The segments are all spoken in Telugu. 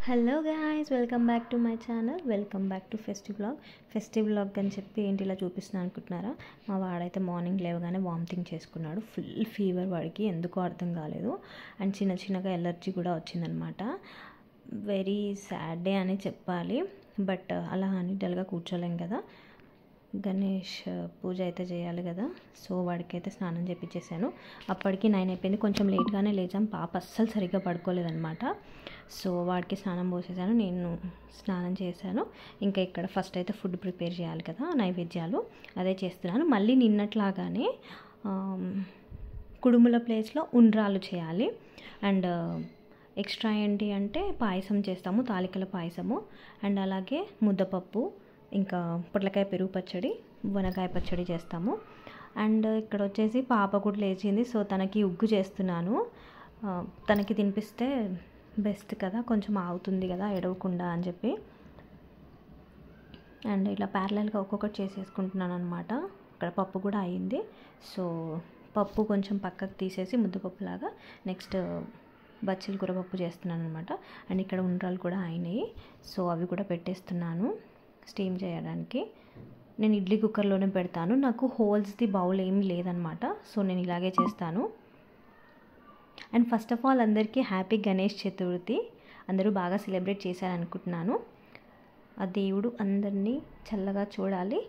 Hello guys, welcome back to my channel. Welcome back to festive vlog అని చెప్పి ఏంటి ఇలా చూపిస్తున్నాను అనుకుంటున్నారా? మా వాడైతే మార్నింగ్ లేవగానే వామిటింగ్ చేసుకున్నాడు. ఫుల్ ఫీవర్ వాడికి, ఎందుకో అర్థం కాలేదు. అండ్ చిన్నగా ఎలర్జీ కూడా వచ్చిందనమాట. వెరీ సాడ్ డే అని చెప్పాలి. బట్ అలా అని డల్గా కూర్చోలేం కదా. గణేష్ పూజ అయితే చేయాలి కదా. సో వాడికైతే స్నానం చేయించేసాను. అప్పటికి 9 అయిపోయింది. కొంచెం లేట్గానే లేచాం. పాప అస్సలు సరిగ్గా పడుకోలేదన్నమాట. సో వాడికి స్నానం పోసేసాను, నేను స్నానం చేశాను. ఇంకా ఇక్కడ ఫస్ట్ అయితే ఫుడ్ ప్రిపేర్ చేయాలి కదా, నైవేద్యాలు అదే చేస్తున్నాను. మళ్ళీ నిన్నట్లాగానే కుడుముల ప్లేస్లో ఉండ్రాలు చేయాలి. అండ్ ఎక్స్ట్రా ఏంటి అంటే పాయసం చేస్తాము, తాలికల పాయసము. అండ్ అలాగే ముద్దపప్పు, ఇంకా పొట్లకాయ పెరుగు పచ్చడి, వనకాయ పచ్చడి చేస్తాము. అండ్ ఇక్కడ వచ్చేసి పాప కూడా లేచింది. సో తనకి ఉగ్గు చేస్తున్నాను. తనకి తినిపిస్తే బెస్ట్ కదా, కొంచెం ఆగుతుంది కదా ఎడవకుండా అని చెప్పి. అండ్ ఇలా ప్యారలల్గా ఒక్కొక్కటి చేసేసుకుంటున్నాను అనమాట. ఇక్కడ పప్పు కూడా అయింది. సో పప్పు కొంచెం పక్కకు తీసేసి ముద్దపప్పులాగా నెక్స్ట్ బచ్చల కూర పప్పు చేస్తున్నాను అనమాట. అండ్ ఇక్కడ ఉండ్రాలు కూడా అయినాయి. సో అవి కూడా పెట్టేస్తున్నాను స్టీమ్ చేయడానికి. నేను ఇడ్లీ కుక్కర్లోనే పెడతాను. నాకు హోల్స్ది బౌల్ ఏమీ లేదనమాట. సో నేను ఇలాగే చేస్తాను. అండ్ ఫస్ట్ ఆఫ్ ఆల్ అందరికీ హ్యాపీ గణేష్ చతుర్థి. అందరూ బాగా సెలబ్రేట్ చేశారనుకుంటున్నాను. ఆ దేవుడు అందరినీ చల్లగా చూడాలి,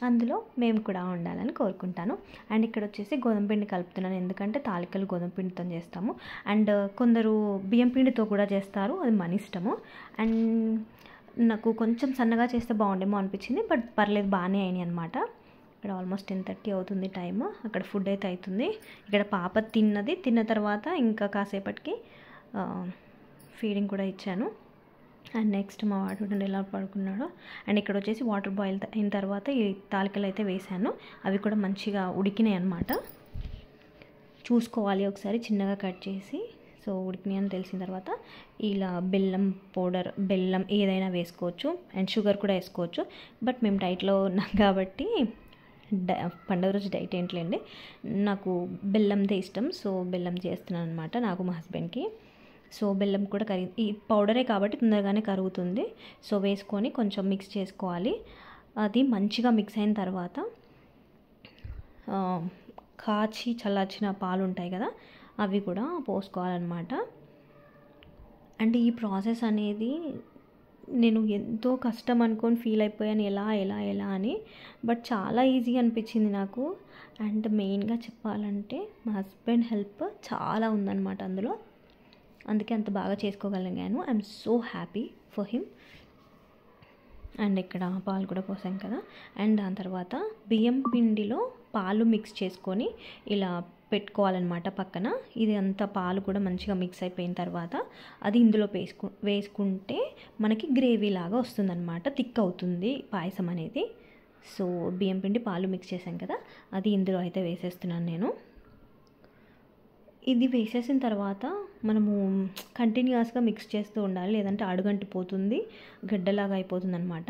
అందులో మేము కూడా ఉండాలని కోరుకుంటాను. అండ్ ఇక్కడ వచ్చేసి గోధుమ పిండి కలుపుతున్నాను, ఎందుకంటే తాలికలు గోధుమ పిండితో చేస్తాము. అండ్ కొందరు బియ్యం పిండితో కూడా చేస్తారు, అది మన ఇష్టము. అండ్ నాకు కొంచెం సన్నగా చేస్తే బాగుండేమో అనిపించింది, బట్ పర్లేదు, బాగానే అయినాయి అనమాట. ఇక్కడ ఆల్మోస్ట్ 10:30 అవుతుంది టైమ్. అక్కడ ఫుడ్ అయితే అవుతుంది. ఇక్కడ పాప తిన్న తర్వాత ఇంకా కాసేపటికి ఫీడింగ్ కూడా ఇచ్చాను. అండ్ నెక్స్ట్ మా వాడు ఎలా పడుకున్నాడో. అండ్ ఇక్కడ వచ్చేసి వాటర్ బాయిల్ అయిన తర్వాత ఈ తాలికలు అయితే వేసాను. అవి కూడా మంచిగా ఉడికినాయి అనమాట. చూసుకోవాలి ఒకసారి చిన్నగా కట్ చేసి. సో ఉడికినాయి అని తెలిసిన తర్వాత ఇలా బెల్లం పౌడర్, బెల్లం ఏదైనా వేసుకోవచ్చు. అండ్ షుగర్ కూడా వేసుకోవచ్చు. బట్ మేము డైట్లో ఉన్నాం కాబట్టి, పండుగ రోజు డైట్ ఏంటిలేండి, నాకు బెల్లందే ఇష్టం. సో బెల్లం చేస్తున్నాను అనమాట, నాకు మా హస్బెండ్కి. సో బెల్లం కూడా ఈ పౌడరే కాబట్టి తొందరగానే కరుగుతుంది. సో వేసుకొని కొంచెం మిక్స్ చేసుకోవాలి. అది మంచిగా మిక్స్ అయిన తర్వాత కాచి చల్లార్చిన పాలు ఉంటాయి కదా, అవి కూడా పోసుకోవాలన్నమాట. అండ్ ఈ ప్రాసెస్ అనేది నేను ఎంతో కష్టం అనుకొని ఫీల్ అయిపోయాను, ఎలా అని. బట్ చాలా ఈజీ అనిపించింది నాకు. అండ్ మెయిన్గా చెప్పాలంటే మా హస్బెండ్ హెల్ప్ చాలా ఉందన్నమాట అందులో. అందుకే అంత బాగా చేసుకోగలిగాను. I'm so happy for him. And ఇక్కడ పాలు కూడా పోసాం కదా. అండ్ దాని తర్వాత బియ్యం పిండిలో పాలు మిక్స్ చేసుకొని ఇలా పెట్టుకోవాలన్నమాట పక్కన. ఇది అంతా పాలు కూడా మంచిగా మిక్స్ అయిపోయిన తర్వాత అది ఇందులో వేసుకుంటే మనకి గ్రేవీ లాగా వస్తుందన్నమాట, థిక్ అవుతుంది పాయసం అనేది. సో బియ్యం పిండి పాలు మిక్స్ చేసాం కదా, అది ఇందులో అయితే వేసేస్తున్నాను నేను. ఇది వేసేసిన తర్వాత మనము కంటిన్యూస్గా మిక్స్ చేస్తూ ఉండాలి, లేదంటే అడుగంటిపోతుంది, గడ్డలాగా అయిపోతుంది అనమాట.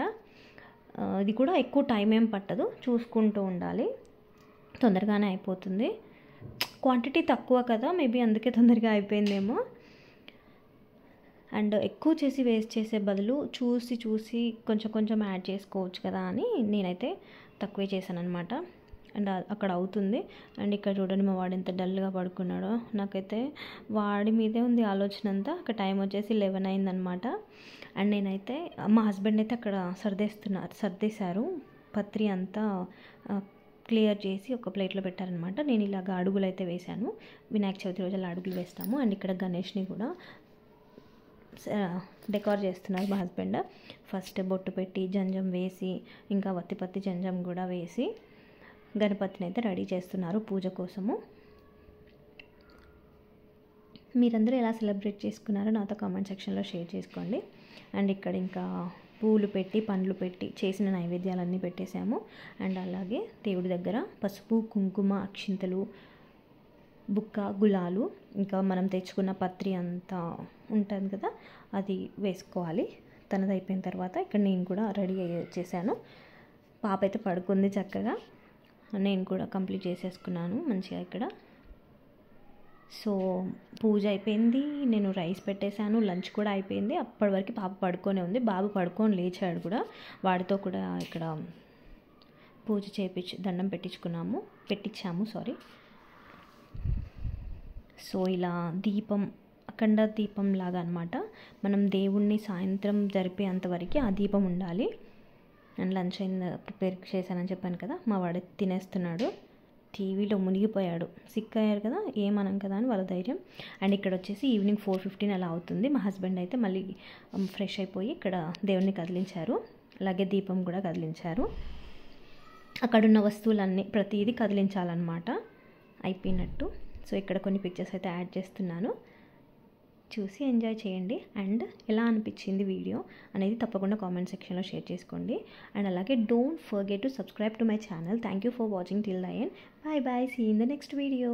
ఇది కూడా ఎక్కువ టైం ఏం పట్టదు, చూసుకుంటూ ఉండాలి, తొందరగానే అయిపోతుంది. క్వాంటిటీ తక్కువ కదా, మేబీ అందుకే తొందరగా అయిపోయిందేమో. అండ్ ఎక్కువ చేసి వేస్ట్ చేసే బదులు చూసి కొంచెం యాడ్ చేసుకోవచ్చు కదా అని నేనైతే తక్కువే చేశాను అనమాట. అండ్ అక్కడ అవుతుంది. అండ్ ఇక్కడ చూడండి మా వాడు ఎంత డల్గా పడుకున్నాడో. నాకైతే వాడి మీదే ఉంది ఆలోచన అంతా. అక్కడ టైం వచ్చేసి 11 అయిందనమాట. అండ్ నేనైతే మా హస్బెండ్ అయితే అక్కడ సర్దేశారు, పత్రి అంతా క్లియర్ చేసి ఒక ప్లేట్లో పెట్టారనమాట. నేను ఇలాగ అడుగులు అయితే వేశాను. వినాయక చవితి రోజు అలా అడుగులు వేస్తాము. అండ్ ఇక్కడ గణేష్ని కూడా డెకార్ చేస్తున్నారు మా హస్బెండ్. ఫస్ట్ బొట్టు పెట్టి జంజం వేసి, ఇంకా వత్తిపత్తి జంజం కూడా వేసి గణపతిని అయితే రెడీ చేస్తున్నారు పూజ కోసము. మీరందరూ ఎలా సెలబ్రేట్ చేసుకున్నారో నాతో కామెంట్ సెక్షన్లో షేర్ చేసుకోండి. అండ్ ఇక్కడ ఇంకా పూలు పెట్టి పండ్లు పెట్టి చేసిన నైవేద్యాలన్నీ పెట్టేశాము. అండ్ అలాగే దేవుడి దగ్గర పసుపు, కుంకుమ, అక్షింతలు, బుక్క, గులాలు, ఇంకా మనం తెచ్చుకున్న పత్రి అంతా ఉంటుంది కదా, అది వేసుకోవాలి. తనది అయిపోయిన తర్వాత ఇక్కడ నేను కూడా రెడీ చేశాను. పాప అయితే పడుకుంది చక్కగా. నేను కూడా కంప్లీట్ చేసేసుకున్నాను మంచిగా ఇక్కడ. సో పూజ అయిపోయింది, నేను రైస్ పెట్టేశాను, లంచ్ కూడా అయిపోయింది. అప్పటి వరకు పాప పడుకొనే ఉంది. బాబు పడుకొని లేచాడు కూడా. వాడితో కూడా ఇక్కడ పూజ దండం పెట్టించాము. సో ఇలా దీపం, అఖండ దీపం లాగా అనమాట. మనం దేవుణ్ణి సాయంత్రం జరిపేంతవరకు ఆ దీపం ఉండాలి. నేను లంచ్ ప్రిపేర్ చేశానని చెప్పాను కదా, మా వాడు తినేస్తున్నాడు, టీవీలో మునిగిపోయాడు. సిక్ అయ్యారు కదా, ఏమనం కదా అని వాళ్ళ ధైర్యం. అండ్ ఇక్కడ వచ్చేసి ఈవినింగ్ 4:15 అలా అవుతుంది. మా హస్బెండ్ అయితే మళ్ళీ ఫ్రెష్ అయిపోయి ఇక్కడ దేవుణ్ణి కదిలించారు, అలాగే దీపం కూడా కదిలించారు. అక్కడున్న వస్తువులన్నీ ప్రతిదీ కదిలించాలన్నమాట అయిపోయినట్టు. సో ఇక్కడ కొన్ని పిక్చర్స్ అయితే యాడ్ చేస్తున్నాను, చూసి ఎంజాయ్ చేయండి. అండ్ ఎలా అనిపించింది వీడియో అనేది తప్పకుండా కామెంట్ సెక్షన్లో షేర్ చేసుకోండి. అండ్ అలాగే don't forget to subscribe to my channel. Thank you for watching till the end. Bye bye, see you in the next video.